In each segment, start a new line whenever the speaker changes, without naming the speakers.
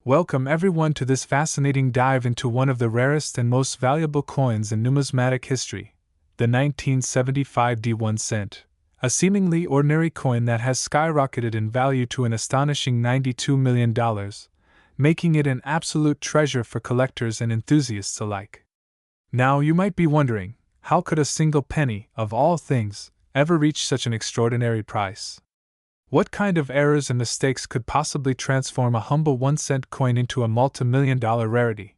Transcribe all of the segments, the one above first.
Welcome everyone to this fascinating dive into one of the rarest and most valuable coins in numismatic history, the 1975 D1 cent, a seemingly ordinary coin that has skyrocketed in value to an astonishing $92 million, making it an absolute treasure for collectors and enthusiasts alike. Now you might be wondering, how could a single penny, of all things, ever reach such an extraordinary price? What kind of errors and mistakes could possibly transform a humble 1-cent coin into a multi-million-dollar rarity?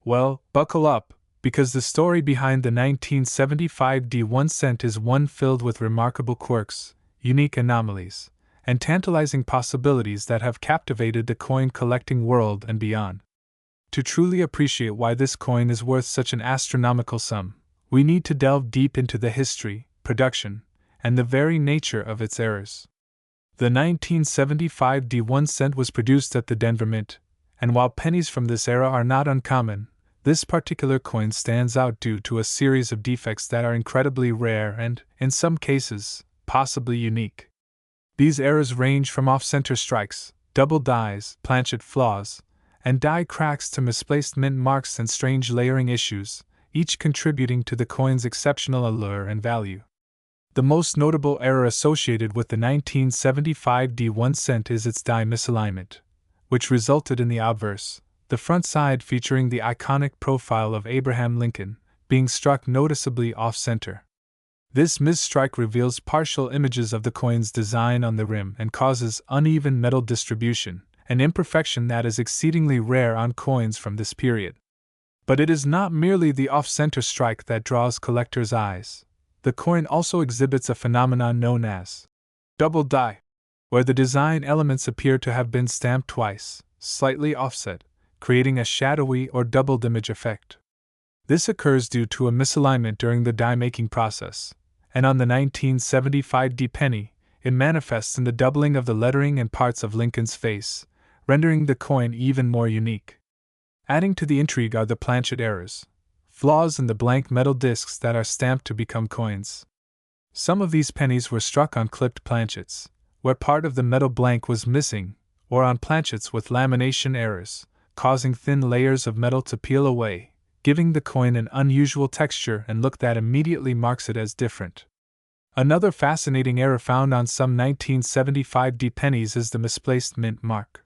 Well, buckle up, because the story behind the 1975 D1 cent is one filled with remarkable quirks, unique anomalies, and tantalizing possibilities that have captivated the coin collecting world and beyond. To truly appreciate why this coin is worth such an astronomical sum, we need to delve deep into the history, production, and the very nature of its errors. The 1975 D1 cent was produced at the Denver Mint, and while pennies from this era are not uncommon, this particular coin stands out due to a series of defects that are incredibly rare and, in some cases, possibly unique. These errors range from off-center strikes, double dies, planchet flaws, and die cracks to misplaced mint marks and strange layering issues, each contributing to the coin's exceptional allure and value. The most notable error associated with the 1975 D1 cent is its die misalignment, which resulted in the obverse, the front side featuring the iconic profile of Abraham Lincoln, being struck noticeably off-center. This misstrike reveals partial images of the coin's design on the rim and causes uneven metal distribution, an imperfection that is exceedingly rare on coins from this period. But it is not merely the off-center strike that draws collectors' eyes. The coin also exhibits a phenomenon known as double die, where the design elements appear to have been stamped twice, slightly offset, creating a shadowy or doubled image effect. This occurs due to a misalignment during the die-making process, and on the 1975 D penny, it manifests in the doubling of the lettering and parts of Lincoln's face, rendering the coin even more unique. Adding to the intrigue are the planchet errors, flaws in the blank metal discs that are stamped to become coins. Some of these pennies were struck on clipped planchets, where part of the metal blank was missing, or on planchets with lamination errors, causing thin layers of metal to peel away, giving the coin an unusual texture and look that immediately marks it as different. Another fascinating error found on some 1975 D pennies is the misplaced mint mark.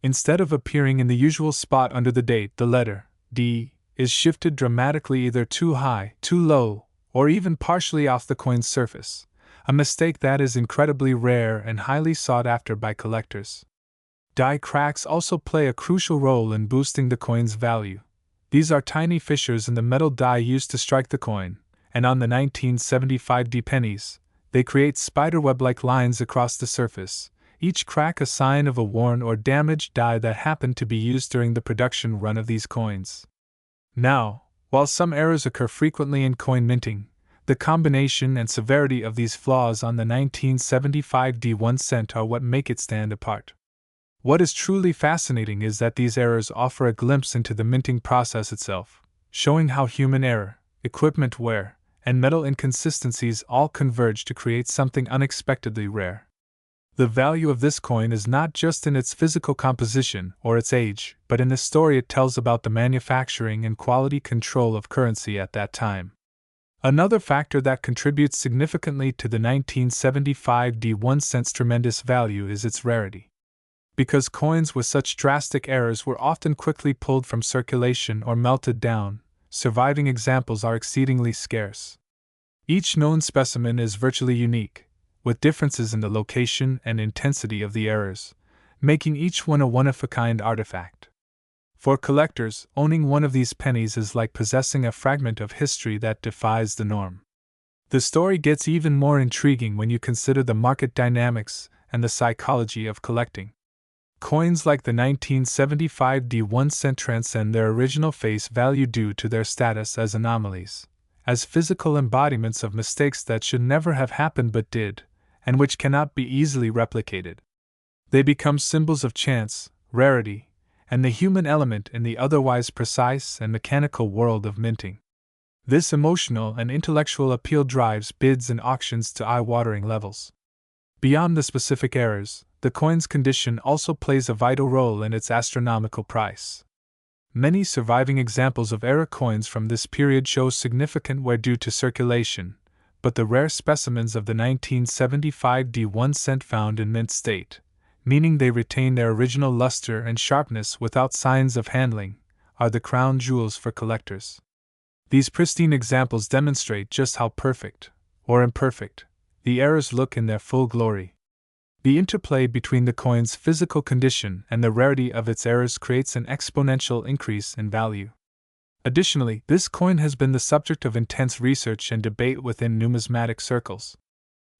Instead of appearing in the usual spot under the date, the letter D is shifted dramatically either too high, too low, or even partially off the coin's surface, a mistake that is incredibly rare and highly sought after by collectors. Die cracks also play a crucial role in boosting the coin's value. These are tiny fissures in the metal die used to strike the coin, and on the 1975 D pennies, they create spiderweb-like lines across the surface, each crack a sign of a worn or damaged die that happened to be used during the production run of these coins. Now, while some errors occur frequently in coin minting, the combination and severity of these flaws on the 1975 D1 cent are what make it stand apart. What is truly fascinating is that these errors offer a glimpse into the minting process itself, showing how human error, equipment wear, and metal inconsistencies all converge to create something unexpectedly rare. The value of this coin is not just in its physical composition or its age, but in the story it tells about the manufacturing and quality control of currency at that time. Another factor that contributes significantly to the 1975 D1 cent's tremendous value is its rarity. Because coins with such drastic errors were often quickly pulled from circulation or melted down, surviving examples are exceedingly scarce. Each known specimen is virtually unique, with differences in the location and intensity of the errors, making each one a one-of-a-kind artifact. For collectors, owning one of these pennies is like possessing a fragment of history that defies the norm. The story gets even more intriguing when you consider the market dynamics and the psychology of collecting. Coins like the 1975 D1 cent transcend their original face value due to their status as anomalies, as physical embodiments of mistakes that should never have happened but did, and which cannot be easily replicated. They become symbols of chance, rarity, and the human element in the otherwise precise and mechanical world of minting. This emotional and intellectual appeal drives bids and auctions to eye-watering levels. Beyond the specific errors, the coin's condition also plays a vital role in its astronomical price. Many surviving examples of era coins from this period show significant wear due to circulation, but the rare specimens of the 1975 D1 cent found in mint state, meaning they retain their original luster and sharpness without signs of handling, are the crown jewels for collectors. These pristine examples demonstrate just how perfect, or imperfect, the eras look in their full glory. The interplay between the coin's physical condition and the rarity of its eras creates an exponential increase in value. Additionally, this coin has been the subject of intense research and debate within numismatic circles.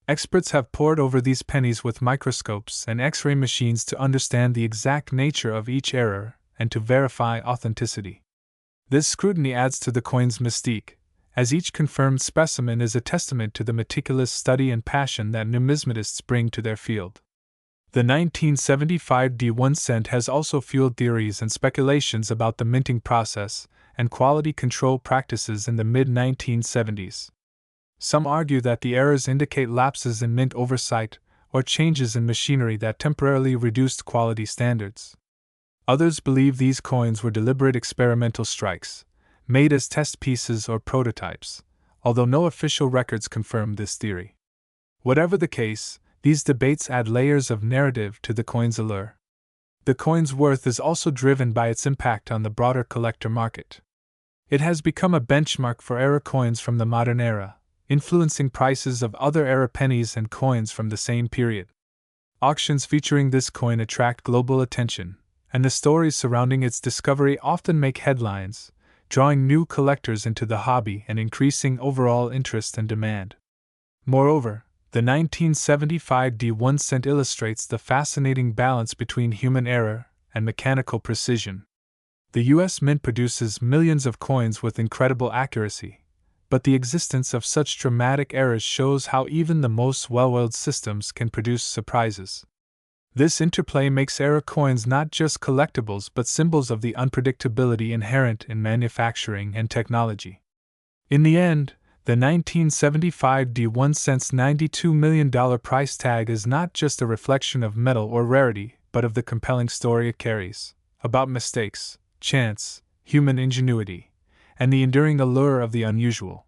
Experts have pored over these pennies with microscopes and X-ray machines to understand the exact nature of each era and to verify authenticity. This scrutiny adds to the coin's mystique, as each confirmed specimen is a testament to the meticulous study and passion that numismatists bring to their field. The 1975 D1 cent has also fueled theories and speculations about the minting process and quality control practices in the mid-1970s. Some argue that the errors indicate lapses in mint oversight or changes in machinery that temporarily reduced quality standards. Others believe these coins were deliberate experimental strikes, made as test pieces or prototypes, although no official records confirm this theory. Whatever the case, these debates add layers of narrative to the coin's allure. The coin's worth is also driven by its impact on the broader collector market. It has become a benchmark for era coins from the modern era, influencing prices of other era pennies and coins from the same period. Auctions featuring this coin attract global attention, and the stories surrounding its discovery often make headlines, drawing new collectors into the hobby and increasing overall interest and demand. Moreover, the 1975 D1 cent illustrates the fascinating balance between human error and mechanical precision. The U.S. Mint produces millions of coins with incredible accuracy, but the existence of such dramatic errors shows how even the most well-oiled systems can produce surprises. This interplay makes era coins not just collectibles but symbols of the unpredictability inherent in manufacturing and technology. In the end, the 1975 D1 cent's $92 million price tag is not just a reflection of metal or rarity, but of the compelling story it carries, about mistakes, chance, human ingenuity, and the enduring allure of the unusual.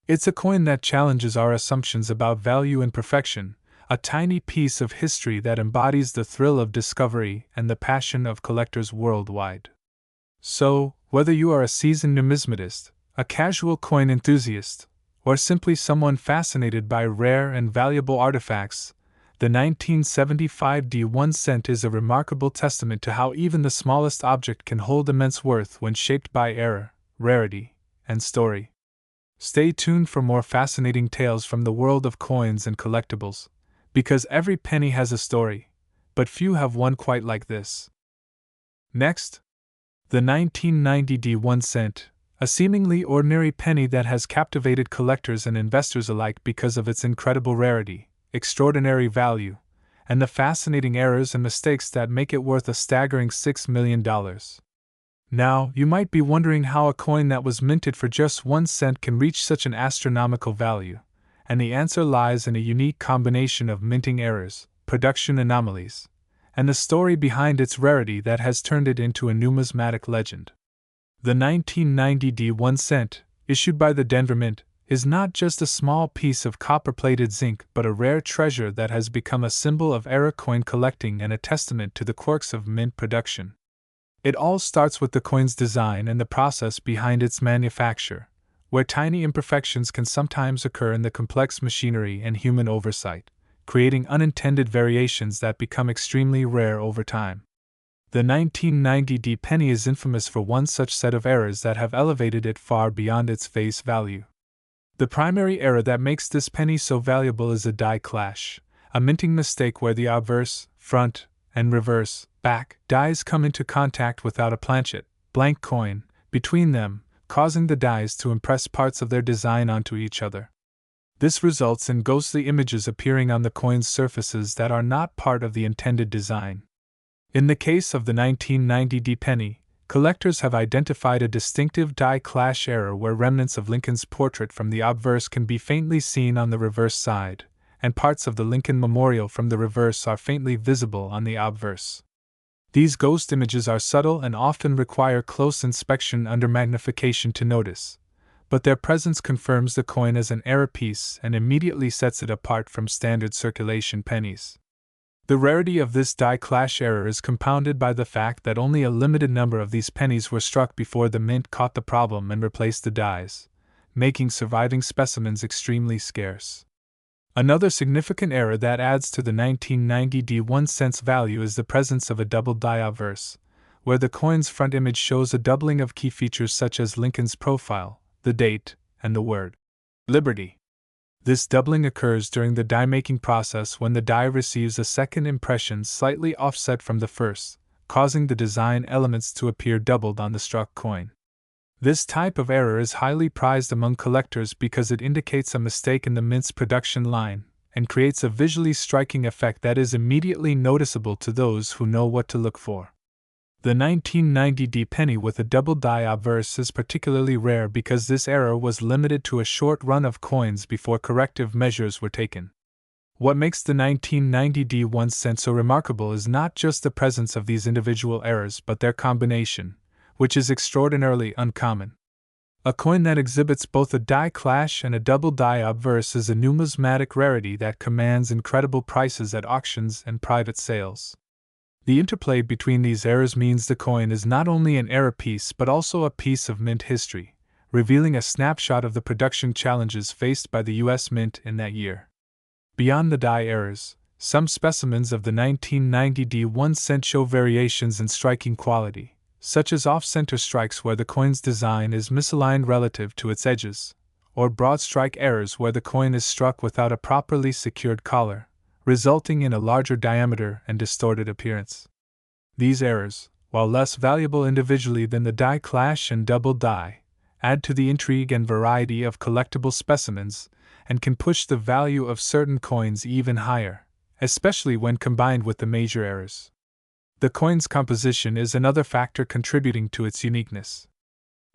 It's a coin that challenges our assumptions about value and perfection, a tiny piece of history that embodies the thrill of discovery and the passion of collectors worldwide. So, whether you are a seasoned numismatist, a casual coin enthusiast, or simply someone fascinated by rare and valuable artifacts, the 1975 D1 cent is a remarkable testament to how even the smallest object can hold immense worth when shaped by error, rarity, and story. Stay tuned for more fascinating tales from the world of coins and collectibles, because every penny has a story, but few have one quite like this. Next, the 1990 D1 cent, a seemingly ordinary penny that has captivated collectors and investors alike because of its incredible rarity, extraordinary value, and the fascinating errors and mistakes that make it worth a staggering $6 million. Now, you might be wondering how a coin that was minted for just 1 cent can reach such an astronomical value, and the answer lies in a unique combination of minting errors, production anomalies, and the story behind its rarity that has turned it into a numismatic legend. The 1990 D1 cent, issued by the Denver Mint, is not just a small piece of copper-plated zinc but a rare treasure that has become a symbol of era coin collecting and a testament to the quirks of mint production. It all starts with the coin's design and the process behind its manufacture, where tiny imperfections can sometimes occur in the complex machinery and human oversight, creating unintended variations that become extremely rare over time. The 1990 D penny is infamous for one such set of errors that have elevated it far beyond its face value. The primary error that makes this penny so valuable is a die clash, a minting mistake where the obverse, front, and reverse, back, dies come into contact without a planchet, blank coin, between them, causing the dies to impress parts of their design onto each other. This results in ghostly images appearing on the coin's surfaces that are not part of the intended design. In the case of the 1990 D penny, collectors have identified a distinctive die clash error where remnants of Lincoln's portrait from the obverse can be faintly seen on the reverse side, and parts of the Lincoln Memorial from the reverse are faintly visible on the obverse. These ghost images are subtle and often require close inspection under magnification to notice, but their presence confirms the coin as an error piece and immediately sets it apart from standard circulation pennies. The rarity of this die clash error is compounded by the fact that only a limited number of these pennies were struck before the mint caught the problem and replaced the dies, making surviving specimens extremely scarce. Another significant error that adds to the 1990 D1 cents value is the presence of a double die obverse, where the coin's front image shows a doubling of key features such as Lincoln's profile, the date, and the word Liberty. This doubling occurs during the die-making process when the die receives a second impression slightly offset from the first, causing the design elements to appear doubled on the struck coin. This type of error is highly prized among collectors because it indicates a mistake in the mint's production line and creates a visually striking effect that is immediately noticeable to those who know what to look for. The 1990 D penny with a double die obverse is particularly rare because this error was limited to a short run of coins before corrective measures were taken. What makes the 1990 D 1 cent so remarkable is not just the presence of these individual errors but their combination, which is extraordinarily uncommon. A coin that exhibits both a die clash and a double die obverse is a numismatic rarity that commands incredible prices at auctions and private sales. The interplay between these errors means the coin is not only an error piece but also a piece of mint history, revealing a snapshot of the production challenges faced by the U.S. Mint in that year. Beyond the die errors, some specimens of the 1990 D 1 cent show variations in striking quality, such as off-center strikes where the coin's design is misaligned relative to its edges, or broad strike errors where the coin is struck without a properly secured collar, resulting in a larger diameter and distorted appearance. These errors, while less valuable individually than the die clash and double die, add to the intrigue and variety of collectible specimens and can push the value of certain coins even higher, especially when combined with the major errors. The coin's composition is another factor contributing to its uniqueness.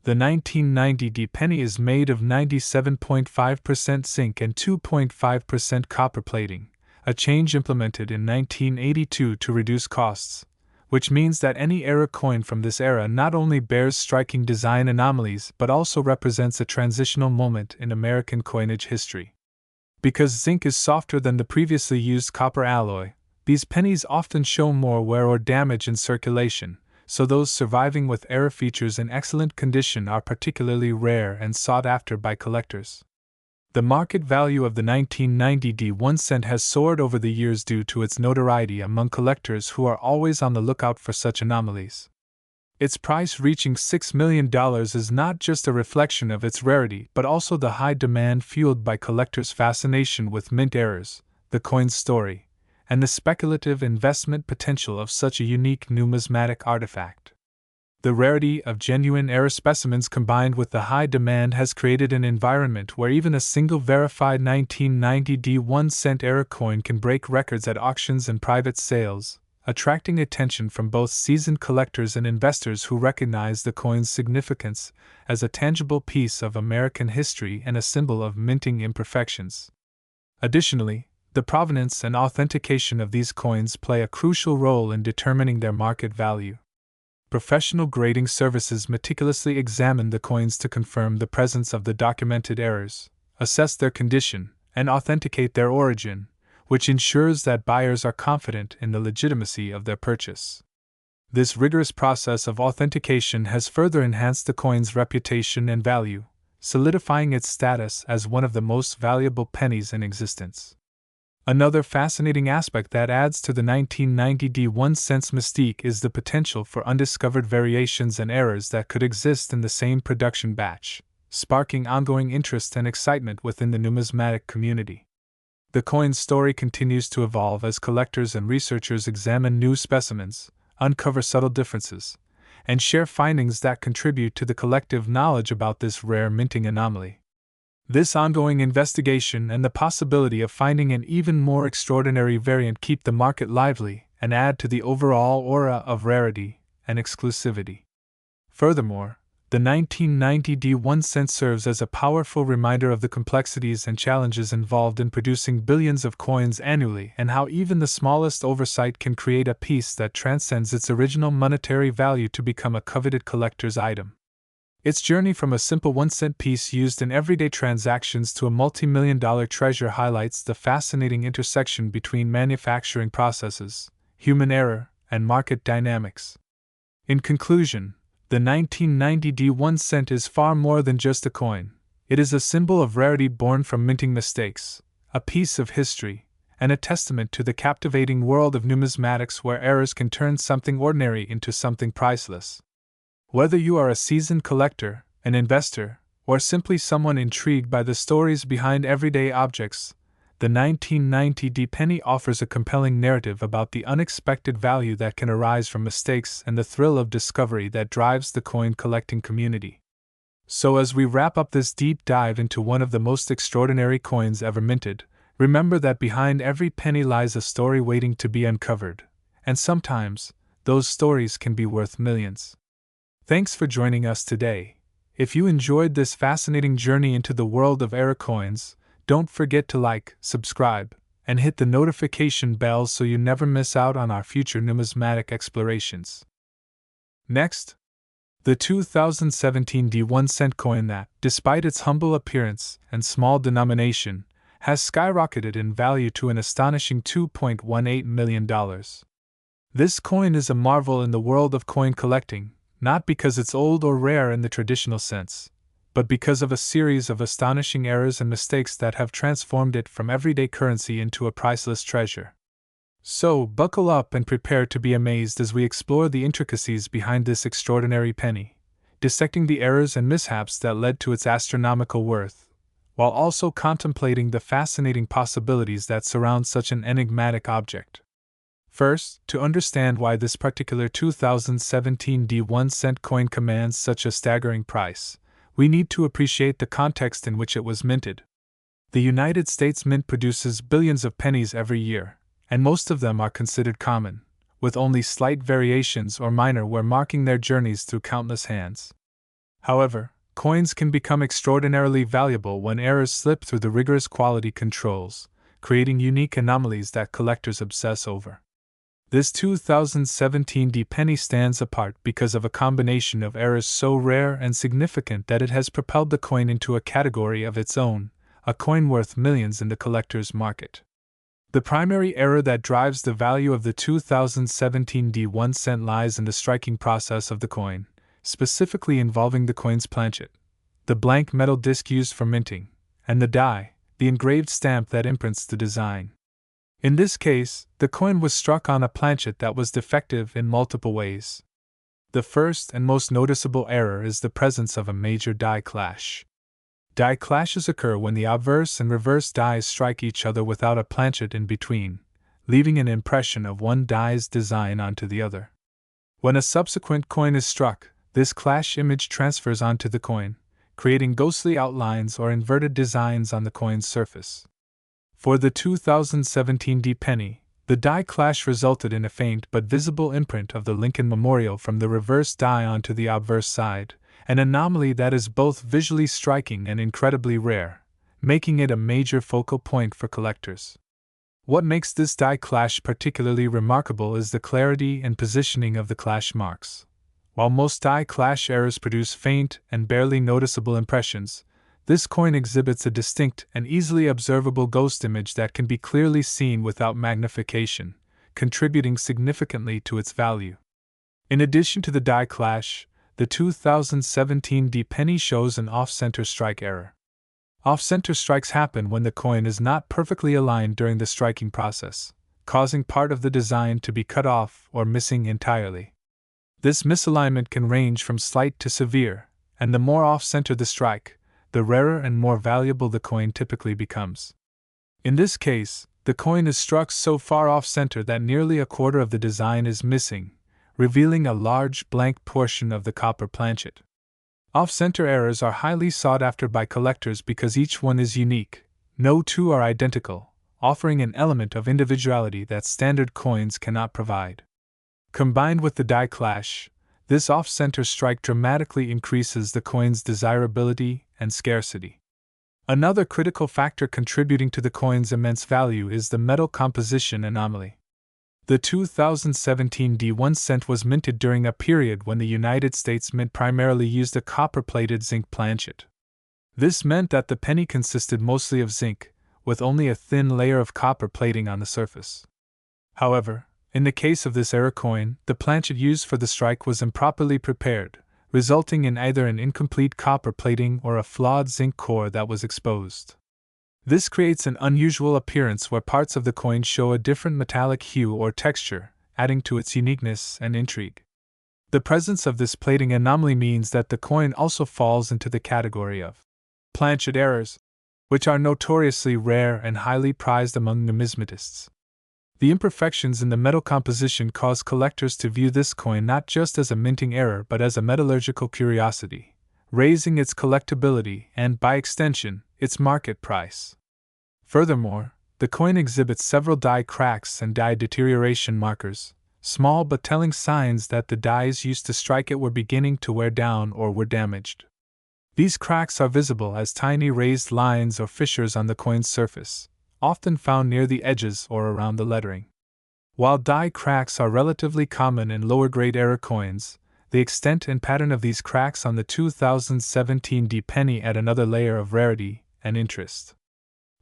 The 1990 D penny is made of 97.5% zinc and 2.5% copper plating, a change implemented in 1982 to reduce costs, which means that any error coin from this era not only bears striking design anomalies but also represents a transitional moment in American coinage history. Because zinc is softer than the previously used copper alloy, these pennies often show more wear or damage in circulation, so those surviving with error features in excellent condition are particularly rare and sought after by collectors. The market value of the 1990 D 1 cent has soared over the years due to its notoriety among collectors who are always on the lookout for such anomalies. Its price reaching $6 million is not just a reflection of its rarity but also the high demand fueled by collectors' fascination with mint errors, the coin's story, and the speculative investment potential of such a unique numismatic artifact. The rarity of genuine error specimens combined with the high demand has created an environment where even a single verified 1990 D 1 cent error coin can break records at auctions and private sales, attracting attention from both seasoned collectors and investors who recognize the coin's significance as a tangible piece of American history and a symbol of minting imperfections. Additionally, the provenance and authentication of these coins play a crucial role in determining their market value. Professional grading services meticulously examine the coins to confirm the presence of the documented errors, assess their condition, and authenticate their origin, which ensures that buyers are confident in the legitimacy of their purchase. This rigorous process of authentication has further enhanced the coin's reputation and value, solidifying its status as one of the most valuable pennies in existence. Another fascinating aspect that adds to the 1990 D 1 cents mystique is the potential for undiscovered variations and errors that could exist in the same production batch, sparking ongoing interest and excitement within the numismatic community. The coin's story continues to evolve as collectors and researchers examine new specimens, uncover subtle differences, and share findings that contribute to the collective knowledge about this rare minting anomaly. This ongoing investigation and the possibility of finding an even more extraordinary variant keep the market lively and add to the overall aura of rarity and exclusivity. Furthermore, The 1990 D1 cent serves as a powerful reminder of the complexities and challenges involved in producing billions of coins annually and how even the smallest oversight can create a piece that transcends its original monetary value to become a coveted collector's item. Its journey from a simple 1-cent piece used in everyday transactions to a multi-million-dollar treasure highlights the fascinating intersection between manufacturing processes, human error, and market dynamics. In conclusion, the 1990 D1 cent is far more than just a coin. It is a symbol of rarity born from minting mistakes, a piece of history, and a testament to the captivating world of numismatics where errors can turn something ordinary into something priceless. Whether you are a seasoned collector, an investor, or simply someone intrigued by the stories behind everyday objects, the 1990 D penny offers a compelling narrative about the unexpected value that can arise from mistakes and the thrill of discovery that drives the coin collecting community. So, as we wrap up this deep dive into one of the most extraordinary coins ever minted, remember that behind every penny lies a story waiting to be uncovered, and sometimes, those stories can be worth millions. Thanks for joining us today. If you enjoyed this fascinating journey into the world of era coins, don't forget to like, subscribe, and hit the notification bell so you never miss out on our future numismatic explorations. Next, the 2017 D1 cent coin that, despite its humble appearance and small denomination, has skyrocketed in value to an astonishing $2.18 million. This coin is a marvel in the world of coin collecting, not because it's old or rare in the traditional sense, but because of a series of astonishing errors and mistakes that have transformed it from everyday currency into a priceless treasure. So, buckle up and prepare to be amazed as we explore the intricacies behind this extraordinary penny, dissecting the errors and mishaps that led to its astronomical worth, while also contemplating the fascinating possibilities that surround such an enigmatic object. First, to understand why this particular 2017 D1 cent coin commands such a staggering price, we need to appreciate the context in which it was minted. The United States Mint produces billions of pennies every year, and most of them are considered common, with only slight variations or minor wear marking their journeys through countless hands. However, coins can become extraordinarily valuable when errors slip through the rigorous quality controls, creating unique anomalies that collectors obsess over. This 2017 D penny stands apart because of a combination of errors so rare and significant that it has propelled the coin into a category of its own, a coin worth millions in the collector's market. The primary error that drives the value of the 2017 D1 cent lies in the striking process of the coin, specifically involving the coin's planchet, the blank metal disc used for minting, and the die, the engraved stamp that imprints the design. In this case, the coin was struck on a planchet that was defective in multiple ways. The first and most noticeable error is the presence of a major die clash. Die clashes occur when the obverse and reverse dies strike each other without a planchet in between, leaving an impression of one die's design onto the other. When a subsequent coin is struck, this clash image transfers onto the coin, creating ghostly outlines or inverted designs on the coin's surface. For the 2017 D penny, the die clash resulted in a faint but visible imprint of the Lincoln Memorial from the reverse die onto the obverse side, an anomaly that is both visually striking and incredibly rare, making it a major focal point for collectors. What makes this die clash particularly remarkable is the clarity and positioning of the clash marks. While most die clash errors produce faint and barely noticeable impressions, this coin exhibits a distinct and easily observable ghost image that can be clearly seen without magnification, contributing significantly to its value. In addition to the die clash, the 2017 D penny shows an off-center strike error. Off-center strikes happen when the coin is not perfectly aligned during the striking process, causing part of the design to be cut off or missing entirely. This misalignment can range from slight to severe, and the more off-center the strike, the rarer and more valuable the coin typically becomes. In this case, the coin is struck so far off-center that nearly a quarter of the design is missing, revealing a large blank portion of the copper planchet. Off-center errors are highly sought after by collectors because each one is unique. No two are identical, offering an element of individuality that standard coins cannot provide. Combined with the die clash, This off-center strike dramatically increases the coin's desirability and scarcity. Another critical factor contributing to the coin's immense value is the metal composition anomaly. The 2017 D1 cent was minted during a period when the United States Mint primarily used a copper-plated zinc planchet. This meant that the penny consisted mostly of zinc, with only a thin layer of copper plating on the surface. However, in the case of this era coin, the planchet used for the strike was improperly prepared, resulting in either an incomplete copper plating or a flawed zinc core that was exposed. This creates an unusual appearance where parts of the coin show a different metallic hue or texture, adding to its uniqueness and intrigue. The presence of this plating anomaly means that the coin also falls into the category of planchet errors, which are notoriously rare and highly prized among numismatists. The imperfections in the metal composition cause collectors to view this coin not just as a minting error but as a metallurgical curiosity, raising its collectability and, by extension, its market price. Furthermore, the coin exhibits several die cracks and die deterioration markers, small but telling signs that the dies used to strike it were beginning to wear down or were damaged. These cracks are visible as tiny raised lines or fissures on the coin's surface, often found near the edges or around the lettering. While die cracks are relatively common in lower-grade era coins, the extent and pattern of these cracks on the 2017 D penny add another layer of rarity and interest.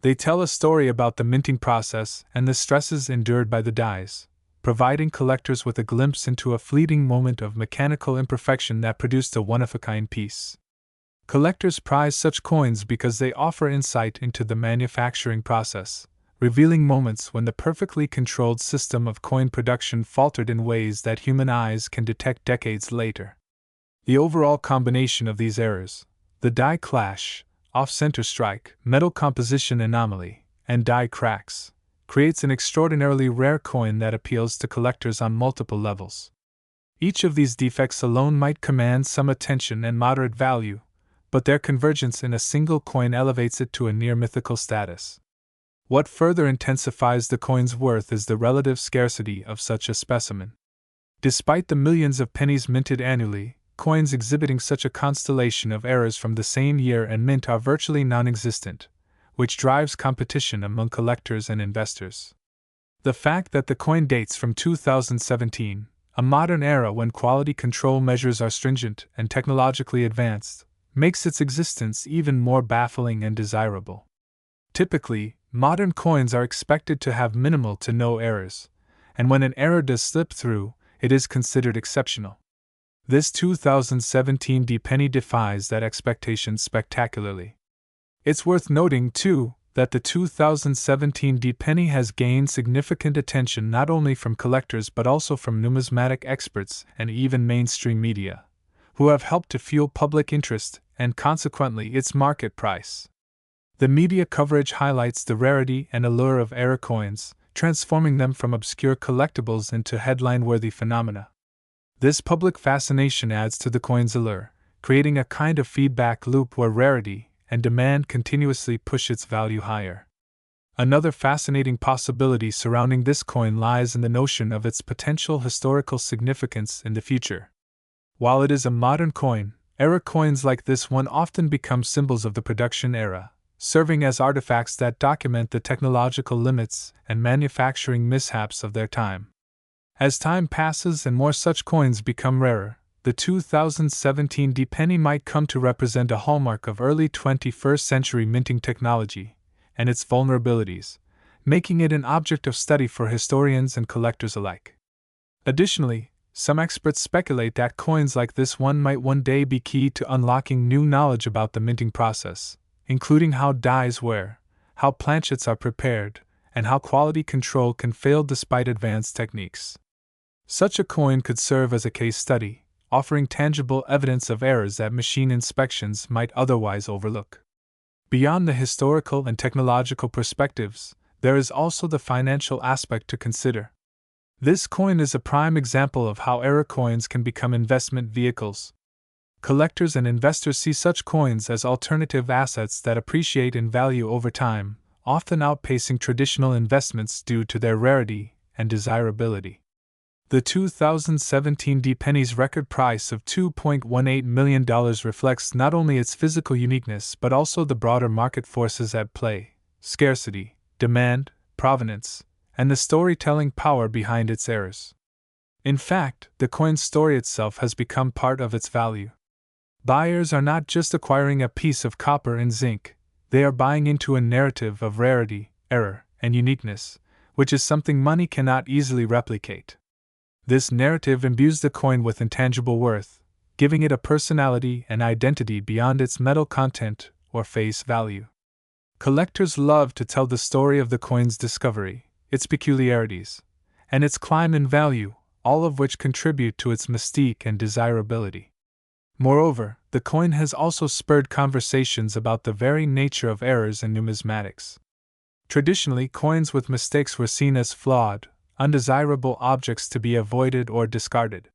They tell a story about the minting process and the stresses endured by the dies, providing collectors with a glimpse into a fleeting moment of mechanical imperfection that produced a one-of-a-kind piece. Collectors prize such coins because they offer insight into the manufacturing process, revealing moments when the perfectly controlled system of coin production faltered in ways that human eyes can detect decades later. The overall combination of these errors, the die clash, off-center strike, metal composition anomaly, and die cracks, creates an extraordinarily rare coin that appeals to collectors on multiple levels. Each of these defects alone might command some attention and moderate value, but their convergence in a single coin elevates it to a near-mythical status. What further intensifies the coin's worth is the relative scarcity of such a specimen. Despite the millions of pennies minted annually, coins exhibiting such a constellation of errors from the same year and mint are virtually non-existent, which drives competition among collectors and investors. The fact that the coin dates from 2017, a modern era when quality control measures are stringent and technologically advanced, makes its existence even more baffling and desirable. Typically, modern coins are expected to have minimal to no errors, and when an error does slip through, it is considered exceptional. This 2017 D penny defies that expectation spectacularly. It's worth noting, too, that the 2017 D penny has gained significant attention not only from collectors but also from numismatic experts and even mainstream media, who have helped to fuel public interest and consequently its market price. The media coverage highlights the rarity and allure of era coins, transforming them from obscure collectibles into headline-worthy phenomena. This public fascination adds to the coin's allure, creating a kind of feedback loop where rarity and demand continuously push its value higher. Another fascinating possibility surrounding this coin lies in the notion of its potential historical significance in the future. While it is a modern coin, era coins like this one often become symbols of the production era, serving as artifacts that document the technological limits and manufacturing mishaps of their time. As time passes and more such coins become rarer, the 2017 D penny might come to represent a hallmark of early 21st century minting technology and its vulnerabilities, making it an object of study for historians and collectors alike. Additionally, some experts speculate that coins like this one might one day be key to unlocking new knowledge about the minting process, including how dies wear, how planchets are prepared, and how quality control can fail despite advanced techniques. Such a coin could serve as a case study, offering tangible evidence of errors that machine inspections might otherwise overlook. Beyond the historical and technological perspectives, there is also the financial aspect to consider. This coin is a prime example of how era coins can become investment vehicles. Collectors and investors see such coins as alternative assets that appreciate in value over time, often outpacing traditional investments due to their rarity and desirability. The 2017 D penny's record price of $2.18 million reflects not only its physical uniqueness but also the broader market forces at play: scarcity, demand, provenance, and the storytelling power behind its errors. In fact, the coin's story itself has become part of its value. Buyers are not just acquiring a piece of copper and zinc, they are buying into a narrative of rarity, error, and uniqueness, which is something money cannot easily replicate. This narrative imbues the coin with intangible worth, giving it a personality and identity beyond its metal content or face value. Collectors love to tell the story of the coin's discovery, its peculiarities, and its climb in value, all of which contribute to its mystique and desirability. Moreover, the coin has also spurred conversations about the very nature of errors in numismatics. Traditionally, coins with mistakes were seen as flawed, undesirable objects to be avoided or discarded.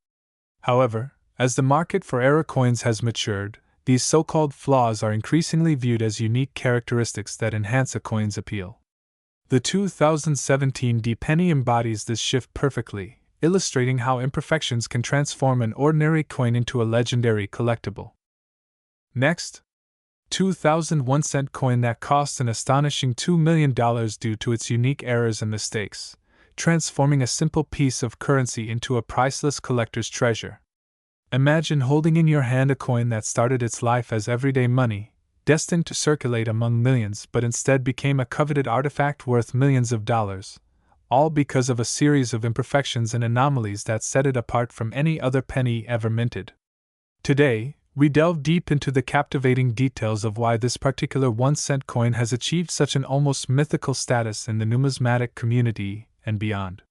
However, as the market for error coins has matured, these so-called flaws are increasingly viewed as unique characteristics that enhance a coin's appeal. The 2017 D penny embodies this shift perfectly, illustrating how imperfections can transform an ordinary coin into a legendary collectible. Next, 2001 cent coin that cost an astonishing $2 million due to its unique errors and mistakes, transforming a simple piece of currency into a priceless collector's treasure. Imagine holding in your hand a coin that started its life as everyday money, destined to circulate among millions but instead became a coveted artifact worth millions of dollars, all because of a series of imperfections and anomalies that set it apart from any other penny ever minted. Today, we delve deep into the captivating details of why this particular 1-cent coin has achieved such an almost mythical status in the numismatic community and beyond.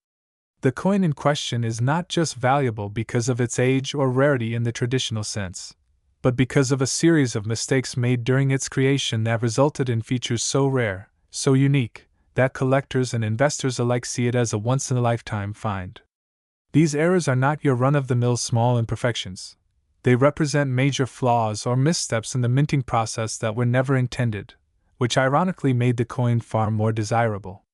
The coin in question is not just valuable because of its age or rarity in the traditional sense, but because of a series of mistakes made during its creation that resulted in features so rare, so unique, that collectors and investors alike see it as a once-in-a-lifetime find. These errors are not your run-of-the-mill small imperfections. They represent major flaws or missteps in the minting process that were never intended, which ironically made the coin far more desirable.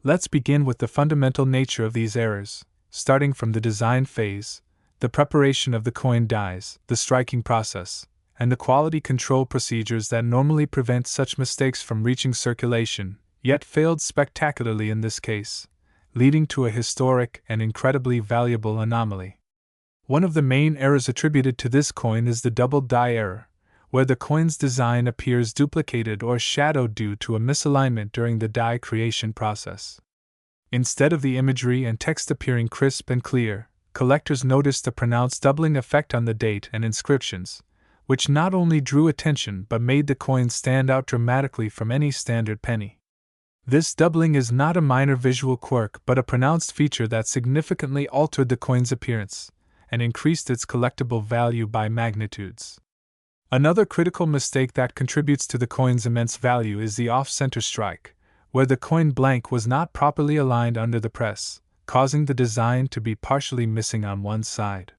Let's begin with the fundamental nature of these errors, starting from the design phase, the preparation of the coin dies, the striking process, and the quality control procedures that normally prevent such mistakes from reaching circulation, yet failed spectacularly in this case, leading to a historic and incredibly valuable anomaly. One of the main errors attributed to this coin is the double die error, where the coin's design appears duplicated or shadowed due to a misalignment during the die creation process. Instead of the imagery and text appearing crisp and clear, collectors noticed a pronounced doubling effect on the date and inscriptions, which not only drew attention but made the coin stand out dramatically from any standard penny. This doubling is not a minor visual quirk but a pronounced feature that significantly altered the coin's appearance and increased its collectible value by magnitudes. Another critical mistake that contributes to the coin's immense value is the off-center strike, where the coin blank was not properly aligned under the press, causing the design to be partially missing on one side.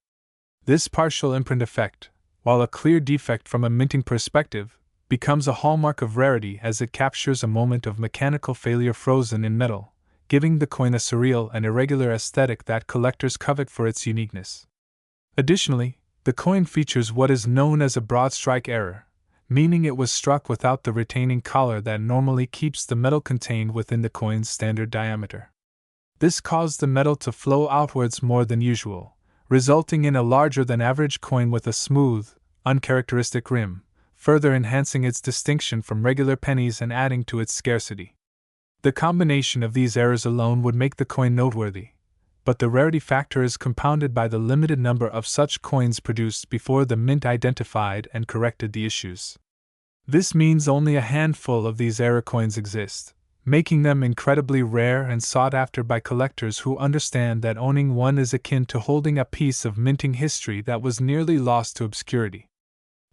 This partial imprint effect, while a clear defect from a minting perspective, becomes a hallmark of rarity as it captures a moment of mechanical failure frozen in metal, giving the coin a surreal and irregular aesthetic that collectors covet for its uniqueness. Additionally, the coin features what is known as a broad strike error, meaning it was struck without the retaining collar that normally keeps the metal contained within the coin's standard diameter. This caused the metal to flow outwards more than usual, resulting in a larger than average coin with a smooth, uncharacteristic rim, further enhancing its distinction from regular pennies and adding to its scarcity. The combination of these errors alone would make the coin noteworthy, but the rarity factor is compounded by the limited number of such coins produced before the mint identified and corrected the issues. This means only a handful of these error coins exist, making them incredibly rare and sought after by collectors who understand that owning one is akin to holding a piece of minting history that was nearly lost to obscurity.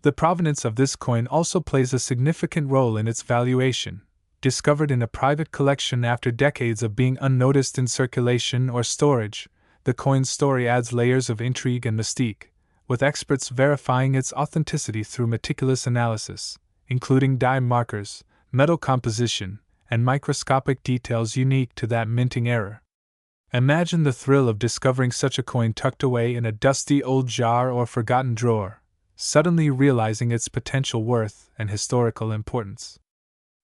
The provenance of this coin also plays a significant role in its valuation. Discovered in a private collection after decades of being unnoticed in circulation or storage, the coin's story adds layers of intrigue and mystique, with experts verifying its authenticity through meticulous analysis, including die markers, metal composition, and microscopic details unique to that minting error. Imagine the thrill of discovering such a coin tucked away in a dusty old jar or forgotten drawer, suddenly realizing its potential worth and historical importance.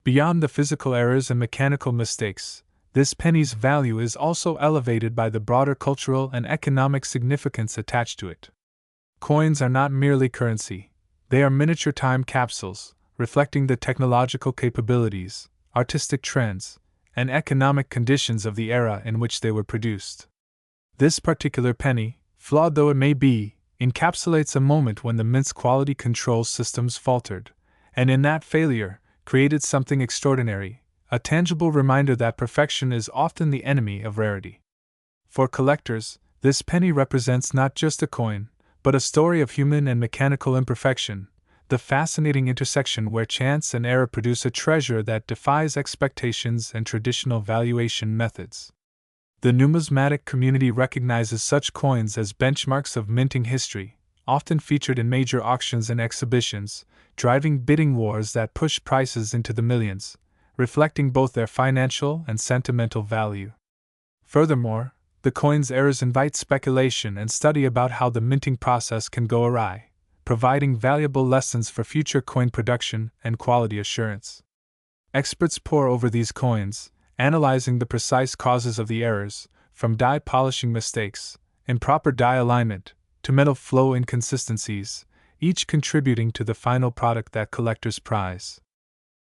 Beyond the physical errors and mechanical mistakes, this penny's value is also elevated by the broader cultural and economic significance attached to it. Coins are not merely currency, they are miniature time capsules, reflecting the technological capabilities, artistic trends, and economic conditions of the era in which they were produced. This particular penny, flawed though it may be, encapsulates a moment when the mint's quality control systems faltered, and in that failure, created something extraordinary, a tangible reminder that perfection is often the enemy of rarity. For collectors, this penny represents not just a coin, but a story of human and mechanical imperfection, the fascinating intersection where chance and error produce a treasure that defies expectations and traditional valuation methods. The numismatic community recognizes such coins as benchmarks of minting history, often featured in major auctions and exhibitions, driving bidding wars that push prices into the millions, reflecting both their financial and sentimental value. Furthermore, the coin's errors invite speculation and study about how the minting process can go awry, providing valuable lessons for future coin production and quality assurance. Experts pore over these coins, analyzing the precise causes of the errors, from die polishing mistakes, improper die alignment, to metal flow inconsistencies, each contributing to the final product that collectors prize.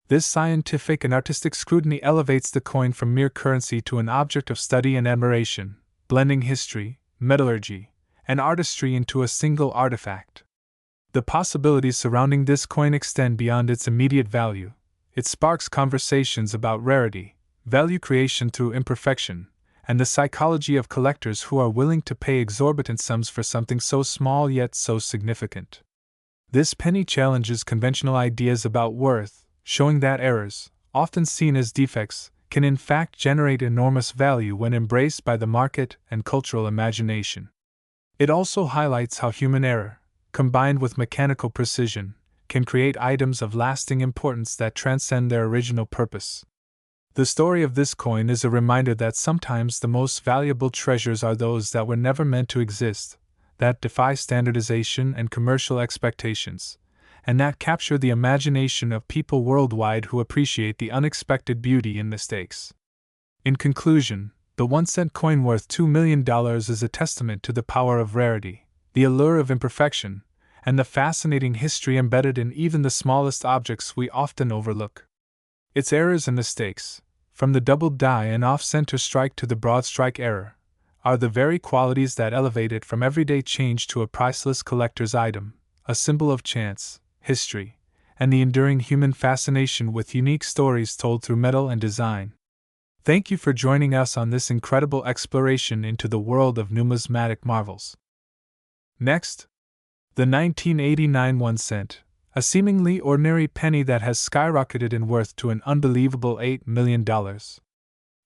This scientific and artistic scrutiny elevates the coin from mere currency to an object of study and admiration, blending history, metallurgy, and artistry into a single artifact. The possibilities surrounding this coin extend beyond its immediate value. It sparks conversations about rarity, value creation through imperfection, and the psychology of collectors who are willing to pay exorbitant sums for something so small yet so significant. This penny challenges conventional ideas about worth, showing that errors, often seen as defects, can in fact generate enormous value when embraced by the market and cultural imagination. It also highlights how human error, combined with mechanical precision, can create items of lasting importance that transcend their original purpose. The story of this coin is a reminder that sometimes the most valuable treasures are those that were never meant to exist, that defy standardization and commercial expectations, and that capture the imagination of people worldwide who appreciate the unexpected beauty in mistakes. In conclusion, the 1-cent coin worth $2 million is a testament to the power of rarity, the allure of imperfection, and the fascinating history embedded in even the smallest objects we often overlook. Its errors and mistakes, from the doubled die and off-center strike to the broad strike error, are the very qualities that elevate it from everyday change to a priceless collector's item, a symbol of chance, history, and the enduring human fascination with unique stories told through metal and design. Thank you for joining us on this incredible exploration into the world of numismatic marvels. Next, the 1989 1 cent, a seemingly ordinary penny that has skyrocketed in worth to an unbelievable $8 million.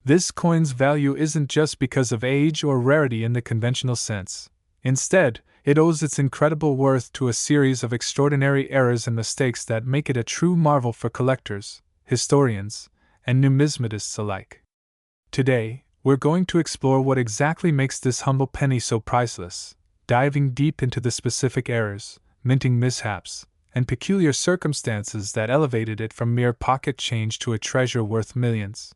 This coin's value isn't just because of age or rarity in the conventional sense. Instead, it owes its incredible worth to a series of extraordinary errors and mistakes that make it a true marvel for collectors, historians, and numismatists alike. Today, we're going to explore what exactly makes this humble penny so priceless, diving deep into the specific errors, minting mishaps, and peculiar circumstances that elevated it from mere pocket change to a treasure worth millions.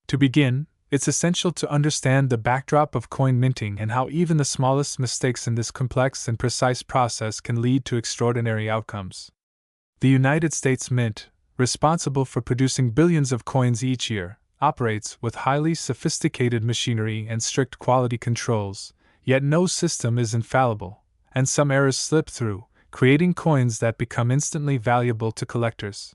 To begin, it's essential to understand the backdrop of coin minting and how even the smallest mistakes in this complex and precise process can lead to extraordinary outcomes. The United States Mint, responsible for producing billions of coins each year, operates with highly sophisticated machinery and strict quality controls, yet no system is infallible, and some errors slip through, creating coins that become instantly valuable to collectors.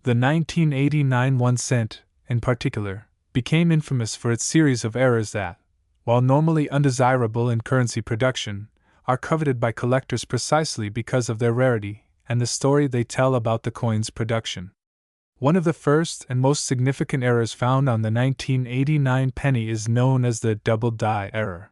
The 1989 1 cent, in particular, became infamous for its series of errors that, while normally undesirable in currency production, are coveted by collectors precisely because of their rarity and the story they tell about the coin's production. One of the first and most significant errors found on the 1989 penny is known as the double die error.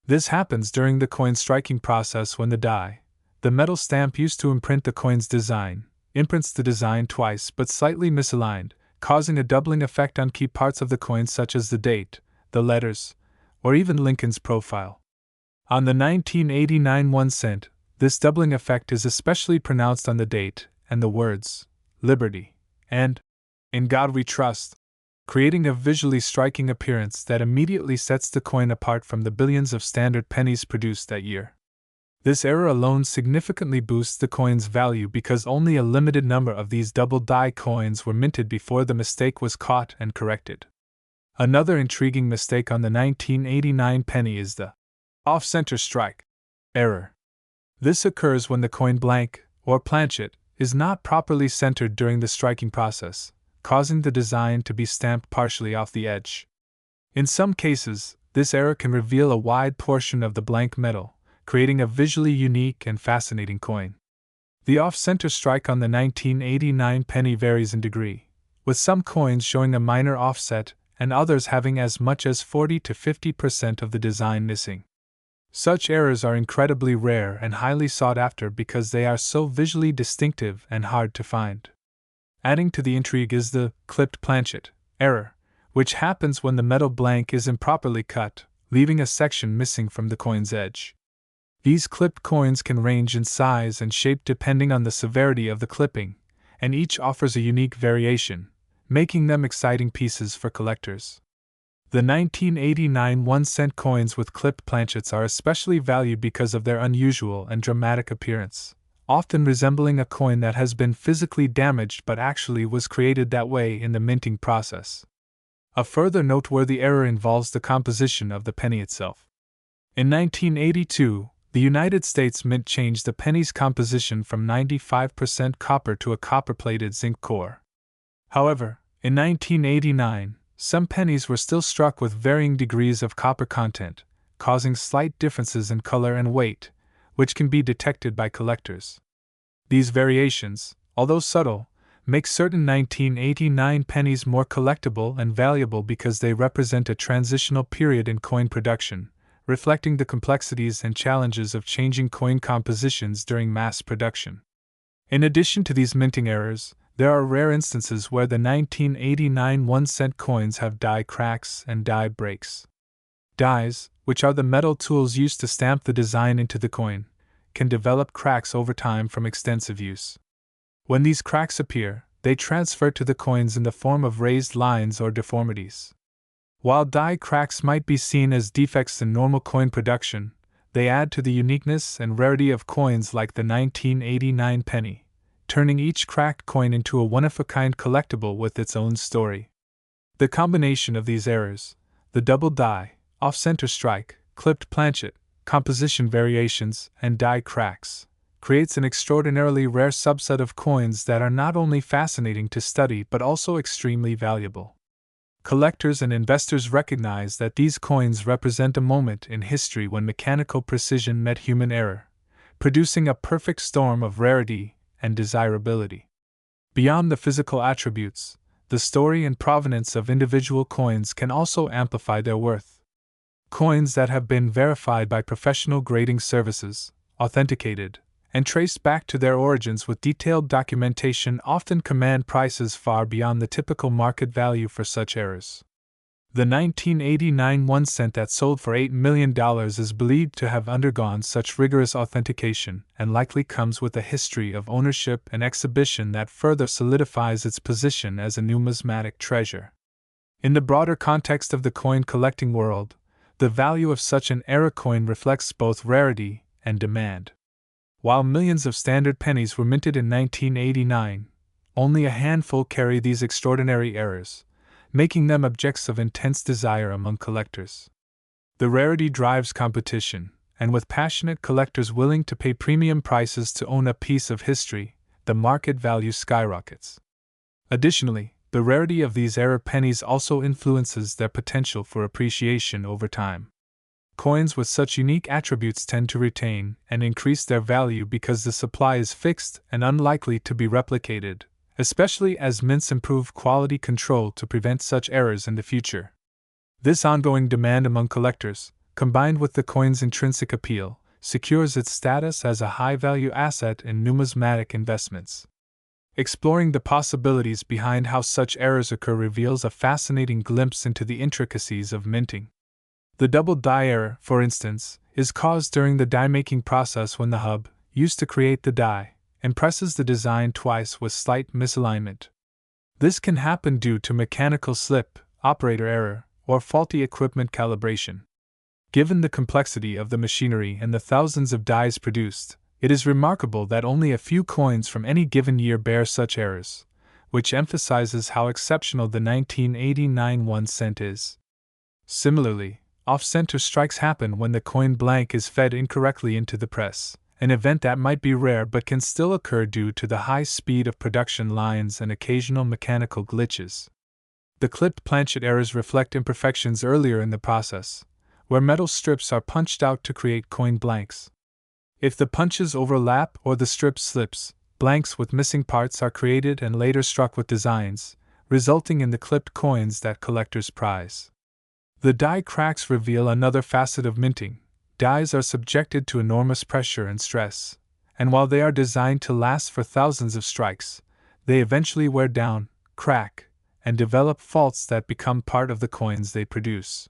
This happens during the coin striking process when the die, the metal stamp used to imprint the coin's design, imprints the design twice but slightly misaligned, causing a doubling effect on key parts of the coin such as the date, the letters, or even Lincoln's profile. On the 1989 1 cent, this doubling effect is especially pronounced on the date and the words, Liberty, and In God We Trust, creating a visually striking appearance that immediately sets the coin apart from the billions of standard pennies produced that year. This error alone significantly boosts the coin's value because only a limited number of these double die coins were minted before the mistake was caught and corrected. Another intriguing mistake on the 1989 penny is the off-center strike error. This occurs when the coin blank, or planchet, is not properly centered during the striking process, causing the design to be stamped partially off the edge. In some cases, this error can reveal a wide portion of the blank metal, creating a visually unique and fascinating coin. The off-center strike on the 1989 penny varies in degree, with some coins showing a minor offset and others having as much as 40 to 50% of the design missing. Such errors are incredibly rare and highly sought after because they are so visually distinctive and hard to find. Adding to the intrigue is the clipped planchet error, which happens when the metal blank is improperly cut, leaving a section missing from the coin's edge. These clipped coins can range in size and shape depending on the severity of the clipping, and each offers a unique variation, making them exciting pieces for collectors. The 1989 1 cent coins with clipped planchets are especially valued because of their unusual and dramatic appearance, often resembling a coin that has been physically damaged but actually was created that way in the minting process. A further noteworthy error involves the composition of the penny itself. In 1982, the United States Mint changed the penny's composition from 95% copper to a copper-plated zinc core. However, in 1989, some pennies were still struck with varying degrees of copper content, causing slight differences in color and weight, which can be detected by collectors. These variations, although subtle, make certain 1989 pennies more collectible and valuable because they represent a transitional period in coin production, reflecting the complexities and challenges of changing coin compositions during mass production. In addition to these minting errors, there are rare instances where the 1989 1 cent coins have die cracks and die breaks. Dies, which are the metal tools used to stamp the design into the coin, can develop cracks over time from extensive use. When these cracks appear, they transfer to the coins in the form of raised lines or deformities. While die cracks might be seen as defects in normal coin production, they add to the uniqueness and rarity of coins like the 1989 penny, turning each cracked coin into a one-of-a-kind collectible with its own story. The combination of these errors, the double die, off-center strike, clipped planchet, composition variations, and die cracks, creates an extraordinarily rare subset of coins that are not only fascinating to study but also extremely valuable. Collectors and investors recognize that these coins represent a moment in history when mechanical precision met human error, producing a perfect storm of rarity and desirability. Beyond the physical attributes, the story and provenance of individual coins can also amplify their worth. Coins that have been verified by professional grading services, authenticated, and traced back to their origins with detailed documentation often command prices far beyond the typical market value for such errors. The 1989 1 cent that sold for $8 million is believed to have undergone such rigorous authentication and likely comes with a history of ownership and exhibition that further solidifies its position as a numismatic treasure. In the broader context of the coin collecting world, the value of such an era coin reflects both rarity and demand. While millions of standard pennies were minted in 1989, only a handful carry these extraordinary errors, making them objects of intense desire among collectors. The rarity drives competition, and with passionate collectors willing to pay premium prices to own a piece of history, the market value skyrockets. Additionally, the rarity of these era pennies also influences their potential for appreciation over time. Coins with such unique attributes tend to retain and increase their value because the supply is fixed and unlikely to be replicated, especially as mints improve quality control to prevent such errors in the future. This ongoing demand among collectors, combined with the coin's intrinsic appeal, secures its status as a high-value asset in numismatic investments. Exploring the possibilities behind how such errors occur reveals a fascinating glimpse into the intricacies of minting. The double die error, for instance, is caused during the die-making process when the hub, used to create the die, impresses the design twice with slight misalignment. This can happen due to mechanical slip, operator error, or faulty equipment calibration. Given the complexity of the machinery and the thousands of dies produced, it is remarkable that only a few coins from any given year bear such errors, which emphasizes how exceptional the 1989 1 cent is. Similarly, off-center strikes happen when the coin blank is fed incorrectly into the press, an event that might be rare but can still occur due to the high speed of production lines and occasional mechanical glitches. The clipped planchet errors reflect imperfections earlier in the process, where metal strips are punched out to create coin blanks. If the punches overlap or the strip slips, blanks with missing parts are created and later struck with designs, resulting in the clipped coins that collectors prize. The die cracks reveal another facet of minting. Dies are subjected to enormous pressure and stress, and while they are designed to last for thousands of strikes, they eventually wear down, crack, and develop faults that become part of the coins they produce.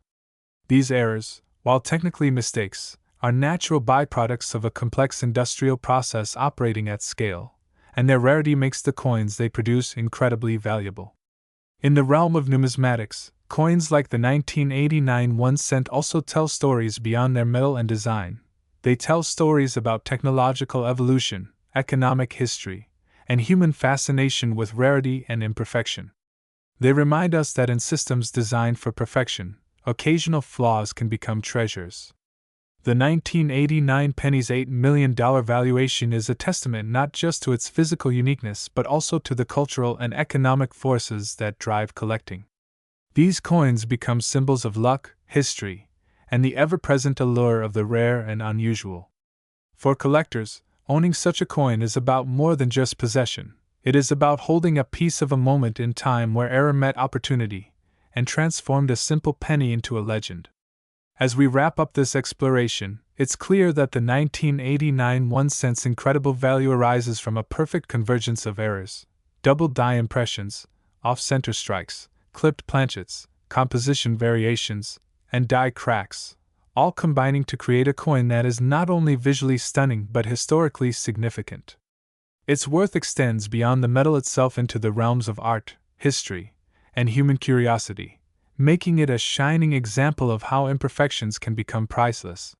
These errors, while technically mistakes, are natural byproducts of a complex industrial process operating at scale, and their rarity makes the coins they produce incredibly valuable. In the realm of numismatics, coins like the 1989 1 cent also tell stories beyond their metal and design. They tell stories about technological evolution, economic history, and human fascination with rarity and imperfection. They remind us that in systems designed for perfection, occasional flaws can become treasures. The 1989 penny's $8 million valuation is a testament not just to its physical uniqueness but also to the cultural and economic forces that drive collecting. These coins become symbols of luck, history, and the ever-present allure of the rare and unusual. For collectors, owning such a coin is about more than just possession. It is about holding a piece of a moment in time where error met opportunity and transformed a simple penny into a legend. As we wrap up this exploration, it's clear that the 1989 1 cent's incredible value arises from a perfect convergence of errors: double die impressions, off-center strikes, clipped planchets, composition variations, and die cracks, all combining to create a coin that is not only visually stunning but historically significant. Its worth extends beyond the metal itself into the realms of art, history, and human curiosity, making it a shining example of how imperfections can become priceless.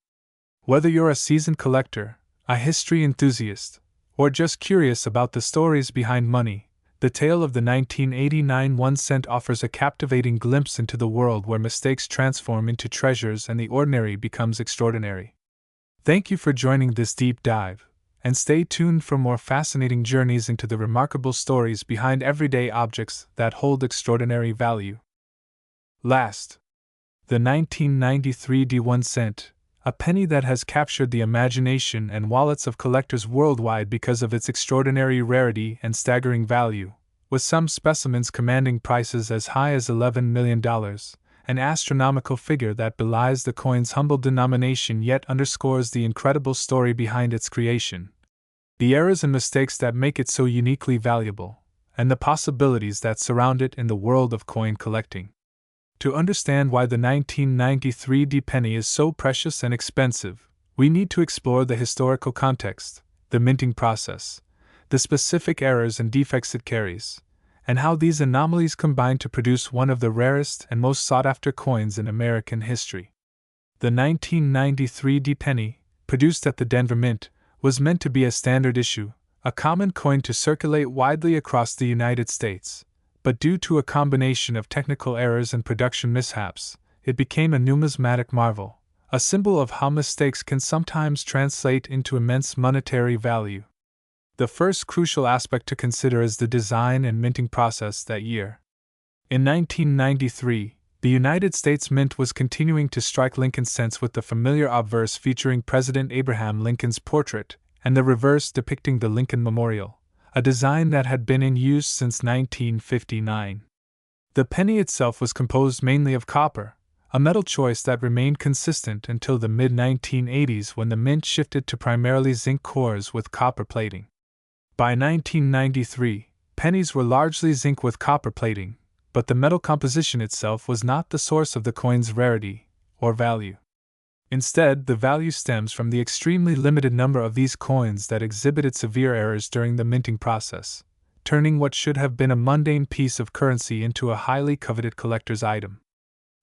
Whether you're a seasoned collector, a history enthusiast, or just curious about the stories behind money, the tale of the 1989 1 cent offers a captivating glimpse into the world where mistakes transform into treasures and the ordinary becomes extraordinary. Thank you for joining this deep dive, and stay tuned for more fascinating journeys into the remarkable stories behind everyday objects that hold extraordinary value. Last, the 1993 D1 cent, a penny that has captured the imagination and wallets of collectors worldwide because of its extraordinary rarity and staggering value, with some specimens commanding prices as high as $11 million, an astronomical figure that belies the coin's humble denomination yet underscores the incredible story behind its creation, the errors and mistakes that make it so uniquely valuable, and the possibilities that surround it in the world of coin collecting. To understand why the 1993 D penny is so precious and expensive, we need to explore the historical context, the minting process, the specific errors and defects it carries, and how these anomalies combine to produce one of the rarest and most sought-after coins in American history. The 1993 D penny, produced at the Denver Mint, was meant to be a standard issue, a common coin to circulate widely across the United States. But due to a combination of technical errors and production mishaps, it became a numismatic marvel, a symbol of how mistakes can sometimes translate into immense monetary value. The first crucial aspect to consider is the design and minting process that year. In 1993, the United States Mint was continuing to strike Lincoln cents with the familiar obverse featuring President Abraham Lincoln's portrait and the reverse depicting the Lincoln Memorial, a design that had been in use since 1959. The penny itself was composed mainly of copper, a metal choice that remained consistent until the mid-1980s when the mint shifted to primarily zinc cores with copper plating. By 1993, pennies were largely zinc with copper plating, but the metal composition itself was not the source of the coin's rarity, or value. Instead, the value stems from the extremely limited number of these coins that exhibited severe errors during the minting process, turning what should have been a mundane piece of currency into a highly coveted collector's item.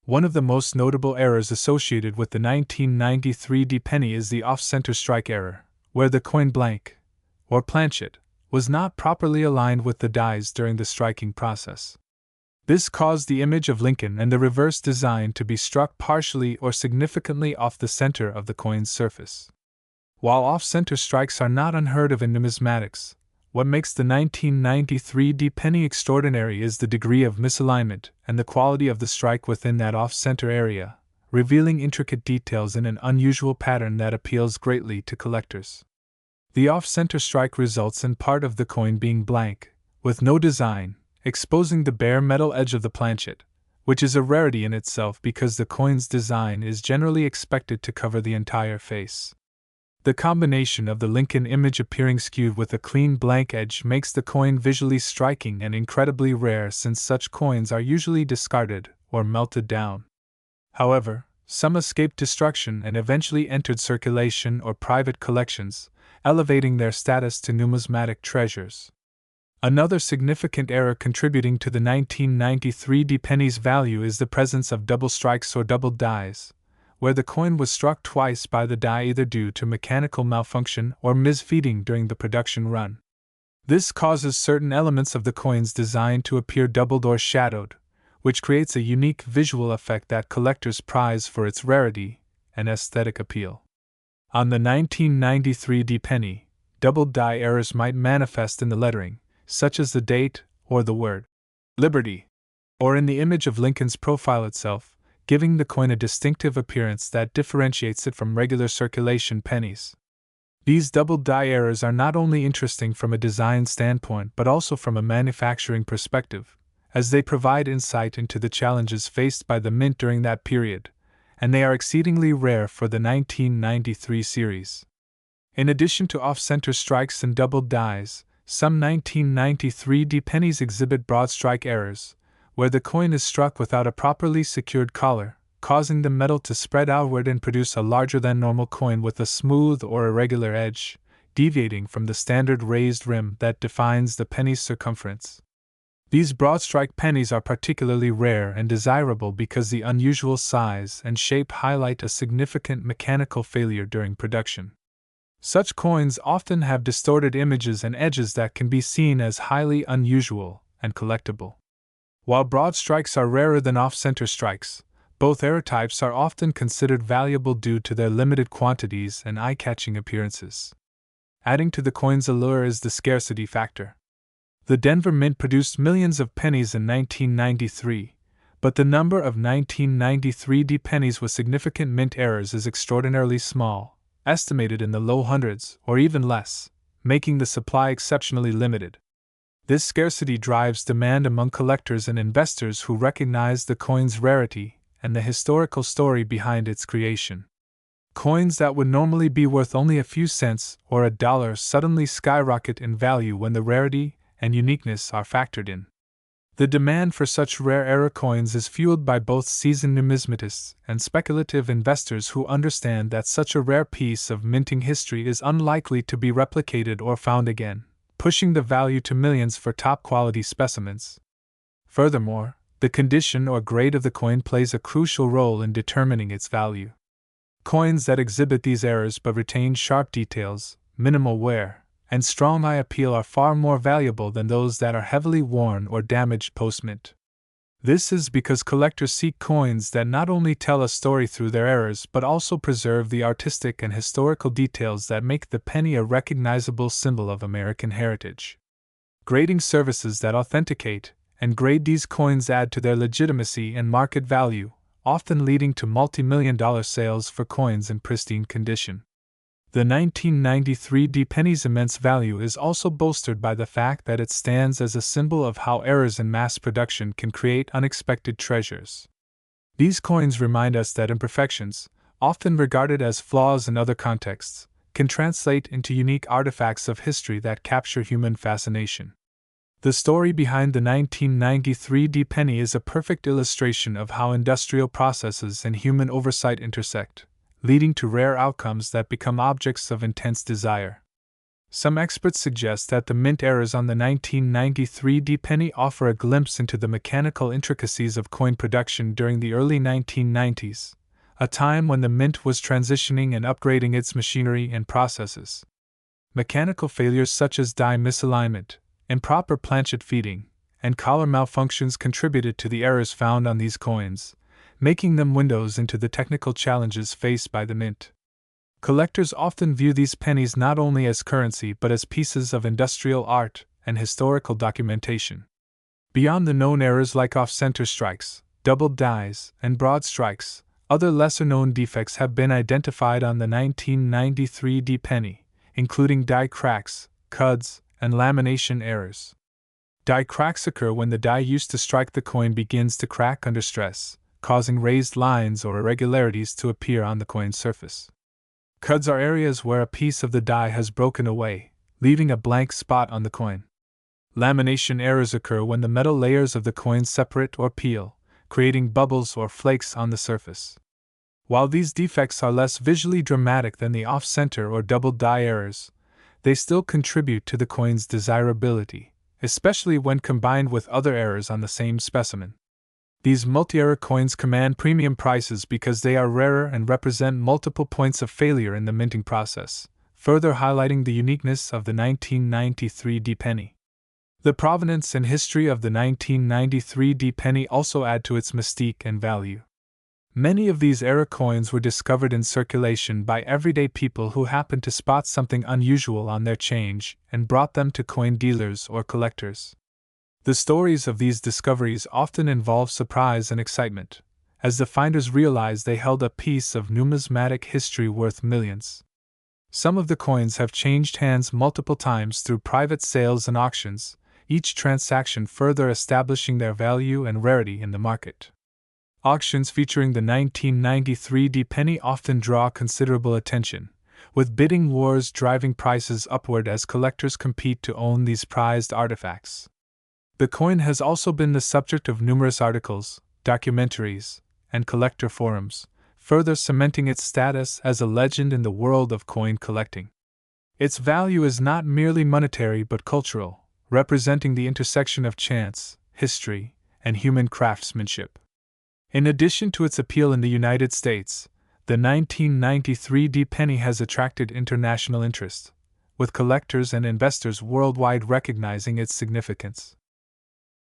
One of the most notable errors associated with the 1993 D-penny is the off-center strike error, where the coin blank, or planchet, was not properly aligned with the dies during the striking process. This caused the image of Lincoln and the reverse design to be struck partially or significantly off the center of the coin's surface. While off-center strikes are not unheard of in numismatics, what makes the 1993 D-penny extraordinary is the degree of misalignment and the quality of the strike within that off-center area, revealing intricate details in an unusual pattern that appeals greatly to collectors. The off-center strike results in part of the coin being blank, with no design, exposing the bare metal edge of the planchet, which is a rarity in itself because the coin's design is generally expected to cover the entire face. The combination of the Lincoln image appearing skewed with a clean blank edge makes the coin visually striking and incredibly rare, since such coins are usually discarded or melted down. However, some escaped destruction and eventually entered circulation or private collections, elevating their status to numismatic treasures. Another significant error contributing to the 1993 D-penny's value is the presence of double strikes or double dies, where the coin was struck twice by the die either due to mechanical malfunction or misfeeding during the production run. This causes certain elements of the coin's design to appear doubled or shadowed, which creates a unique visual effect that collectors prize for its rarity and aesthetic appeal. On the 1993 D-penny, double die errors might manifest in the lettering, such as the date or the word Liberty, or in the image of Lincoln's profile itself, giving the coin a distinctive appearance that differentiates it from regular circulation pennies. These double die errors are not only interesting from a design standpoint but also from a manufacturing perspective, as they provide insight into the challenges faced by the mint during that period, and they are exceedingly rare for the 1993 series. In addition to off-center strikes and double dies, some 1993 D-pennies exhibit broad strike errors, where the coin is struck without a properly secured collar, causing the metal to spread outward and produce a larger than normal coin with a smooth or irregular edge, deviating from the standard raised rim that defines the penny's circumference. These broad strike pennies are particularly rare and desirable because the unusual size and shape highlight a significant mechanical failure during production. Such coins often have distorted images and edges that can be seen as highly unusual and collectible. While broad strikes are rarer than off-center strikes, both error types are often considered valuable due to their limited quantities and eye-catching appearances. Adding to the coin's allure is the scarcity factor. The Denver Mint produced millions of pennies in 1993, but the number of 1993 D-pennies with significant mint errors is extraordinarily small, estimated in the low hundreds or even less, making the supply exceptionally limited. This scarcity drives demand among collectors and investors who recognize the coin's rarity and the historical story behind its creation. Coins that would normally be worth only a few cents or $1 suddenly skyrocket in value when the rarity and uniqueness are factored in. The demand for such rare error coins is fueled by both seasoned numismatists and speculative investors who understand that such a rare piece of minting history is unlikely to be replicated or found again, pushing the value to millions for top-quality specimens. Furthermore, the condition or grade of the coin plays a crucial role in determining its value. Coins that exhibit these errors but retain sharp details, minimal wear, and strong eye appeal are far more valuable than those that are heavily worn or damaged post-mint. This is because collectors seek coins that not only tell a story through their errors but also preserve the artistic and historical details that make the penny a recognizable symbol of American heritage. Grading services that authenticate and grade these coins add to their legitimacy and market value, often leading to multi-million-dollar sales for coins in pristine condition. The 1993 D-penny's immense value is also bolstered by the fact that it stands as a symbol of how errors in mass production can create unexpected treasures. These coins remind us that imperfections, often regarded as flaws in other contexts, can translate into unique artifacts of history that capture human fascination. The story behind the 1993 D penny is a perfect illustration of how industrial processes and human oversight intersect, leading to rare outcomes that become objects of intense desire. Some experts suggest that the mint errors on the 1993 D penny offer a glimpse into the mechanical intricacies of coin production during the early 1990s, a time when the mint was transitioning and upgrading its machinery and processes. Mechanical failures such as die misalignment, improper planchet feeding, and collar malfunctions contributed to the errors found on these coins, making them windows into the technical challenges faced by the mint. Collectors often view these pennies not only as currency but as pieces of industrial art and historical documentation. Beyond the known errors like off-center strikes, doubled dies, and broad strikes, other lesser-known defects have been identified on the 1993 D penny, including die cracks, cuds, and lamination errors. Die cracks occur when the die used to strike the coin begins to crack under stress, causing raised lines or irregularities to appear on the coin's surface. Cuds are areas where a piece of the die has broken away, leaving a blank spot on the coin. Lamination errors occur when the metal layers of the coin separate or peel, creating bubbles or flakes on the surface. While these defects are less visually dramatic than the off-center or double die errors, they still contribute to the coin's desirability, especially when combined with other errors on the same specimen. These multi-error coins command premium prices because they are rarer and represent multiple points of failure in the minting process, further highlighting the uniqueness of the 1993 D penny. The provenance and history of the 1993 D penny also add to its mystique and value. Many of these error coins were discovered in circulation by everyday people who happened to spot something unusual on their change and brought them to coin dealers or collectors. The stories of these discoveries often involve surprise and excitement, as the finders realized they held a piece of numismatic history worth millions. Some of the coins have changed hands multiple times through private sales and auctions, each transaction further establishing their value and rarity in the market. Auctions featuring the 1993 D penny often draw considerable attention, with bidding wars driving prices upward as collectors compete to own these prized artifacts. The coin has also been the subject of numerous articles, documentaries, and collector forums, further cementing its status as a legend in the world of coin collecting. Its value is not merely monetary but cultural, representing the intersection of chance, history, and human craftsmanship. In addition to its appeal in the United States, the 1993 D penny has attracted international interest, with collectors and investors worldwide recognizing its significance.